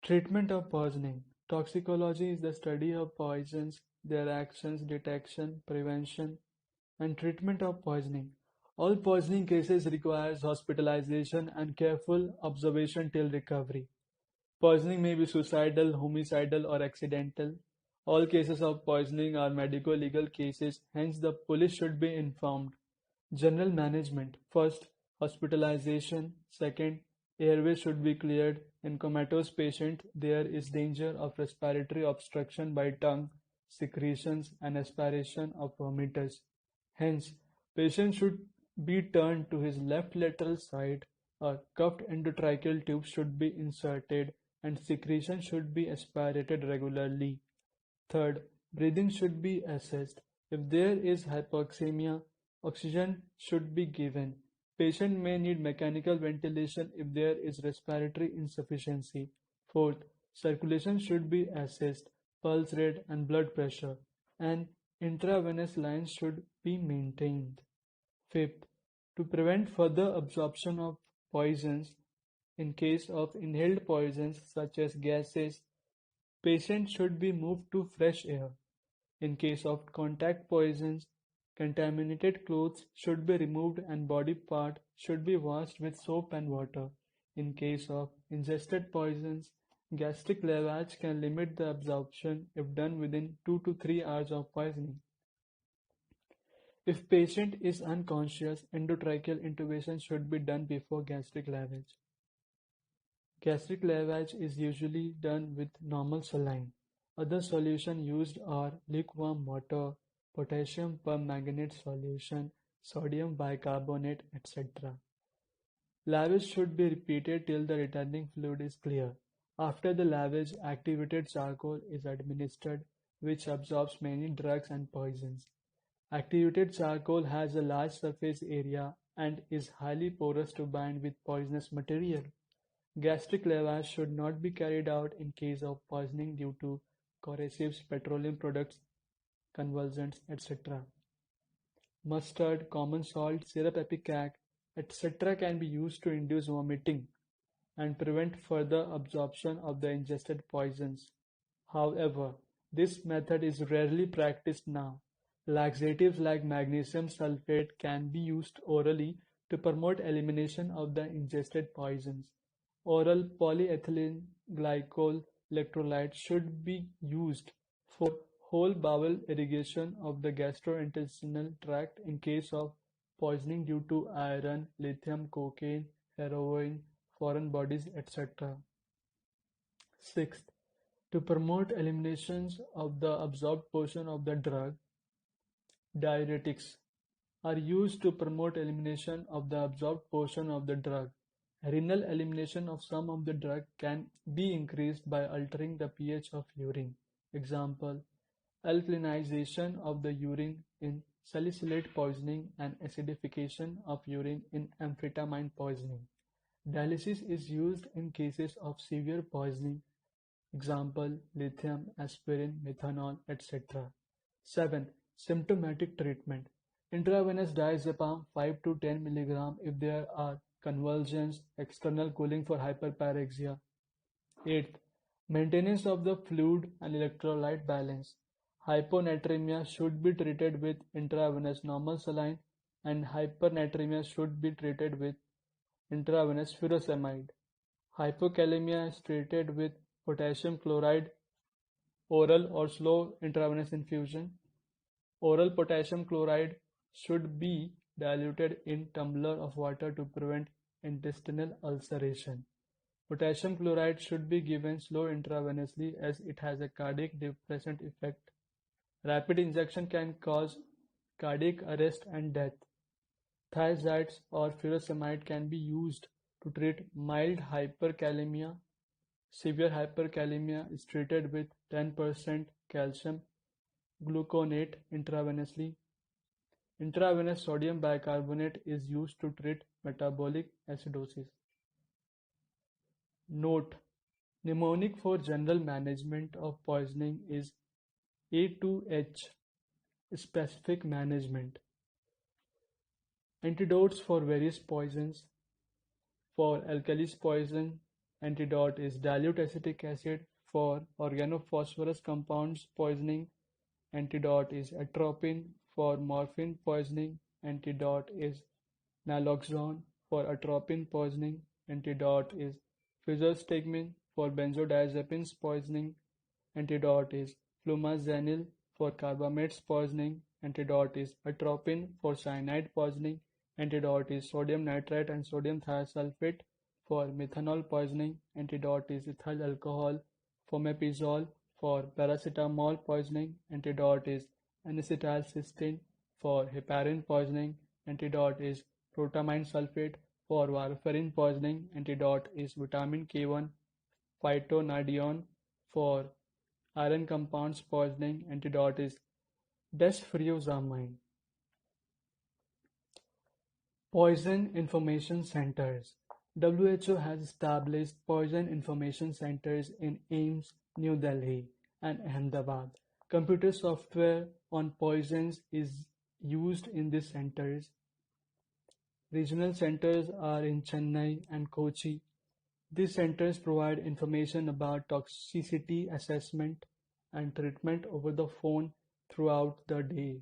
Treatment of poisoning. Toxicology is the study of poisons, their actions, detection, prevention, and treatment of poisoning. All poisoning cases requires hospitalization and careful observation till recovery. Poisoning may be suicidal, homicidal, or accidental. All cases of poisoning are medico-legal cases, hence the police should be informed. General management. First, hospitalization. Second, airways should be cleared. In comatose patient, there is danger of respiratory obstruction by tongue, secretions, and aspiration of vomitus. Hence, patient should be turned to his left lateral side. A cuffed endotracheal tube should be inserted and secretion should be aspirated regularly. Third, breathing should be assessed. If there is hypoxemia, oxygen should be given. Patient may need mechanical ventilation if there is respiratory insufficiency. Fourth, circulation should be assessed, pulse rate and blood pressure, and intravenous lines should be maintained. Fifth, to prevent further absorption of poisons, in case of inhaled poisons such as gases, patient should be moved to fresh air. In case of contact poisons, contaminated clothes should be removed and body part should be washed with soap and water. In case of ingested poisons, gastric lavage can limit the absorption if done within 2 to 3 hours of poisoning. If patient is unconscious, endotracheal intubation should be done before gastric lavage. Gastric lavage is usually done with normal saline. Other solutions used are lukewarm water, potassium permanganate solution, sodium bicarbonate, etc. Lavage should be repeated till the returning fluid is clear. After the lavage, activated charcoal is administered, which absorbs many drugs and poisons. Activated charcoal has a large surface area and is highly porous to bind with poisonous material. Gastric lavage should not be carried out in case of poisoning due to corrosives, petroleum products, convulsants, etc. Mustard, common salt, syrup ipecac, etc. can be used to induce vomiting and prevent further absorption of the ingested poisons. However, this method is rarely practiced now. Laxatives like magnesium sulfate can be used orally to promote elimination of the ingested poisons. Oral polyethylene glycol electrolyte should be used for whole bowel irrigation of the gastrointestinal tract in case of poisoning due to iron, lithium, cocaine, heroin, foreign bodies, etc. Sixth, to promote eliminations of the absorbed portion of the drug, diuretics are used to promote elimination of the absorbed portion of the drug. Renal elimination of some of the drug can be increased by altering the pH of urine. Example, alkalinization of the urine in salicylate poisoning and acidification of urine in amphetamine poisoning. Dialysis is used in cases of severe poisoning. Example, lithium, aspirin, methanol, etc. 7. Symptomatic treatment. Intravenous diazepam 5 to 10 mg if there are convulsions, external cooling for hyperpyrexia. 8th, maintenance of the fluid and electrolyte balance. Hyponatremia should be treated with intravenous normal saline and hypernatremia should be treated with intravenous furosemide. Hypokalemia is treated with potassium chloride, oral or slow intravenous infusion. Oral potassium chloride should be diluted in tumbler of water to prevent intestinal ulceration. Potassium chloride should be given slow intravenously as it has a cardiac depressant effect. Rapid injection can cause cardiac arrest and death. Thiazides or furosemide can be used to treat mild hyperkalemia. Severe hyperkalemia is treated with 10% calcium gluconate intravenously. Intravenous sodium bicarbonate is used to treat metabolic acidosis. Note: mnemonic for general management of poisoning is A2H, specific management. Antidotes for various poisons. For alkalis poison, antidote is dilute acetic acid. For organophosphorus compounds poisoning, antidote is atropine. For morphine poisoning, antidote is naloxone. For atropine poisoning, antidote is physostigmine. For benzodiazepines poisoning, antidote is flumazenil. For carbamates poisoning, antidote is atropine. For cyanide poisoning, antidote is sodium nitrite and sodium thiosulfate. For methanol poisoning, antidote is ethyl alcohol. Fomepizole. For paracetamol poisoning, antidote is N-acetylcysteine. For heparin poisoning, antidote is protamine sulfate. For warfarin poisoning, antidote is vitamin K1 phytonadione. For iron compounds poisoning, antidote is desfriazamine. Poison Information Centers. WHO has established poison information centers in AIIMS, New Delhi, and Ahmedabad. Computer software on poisons is used in these centers. Regional centers are in Chennai and Kochi. These centers provide information about toxicity assessment and treatment over the phone throughout the day.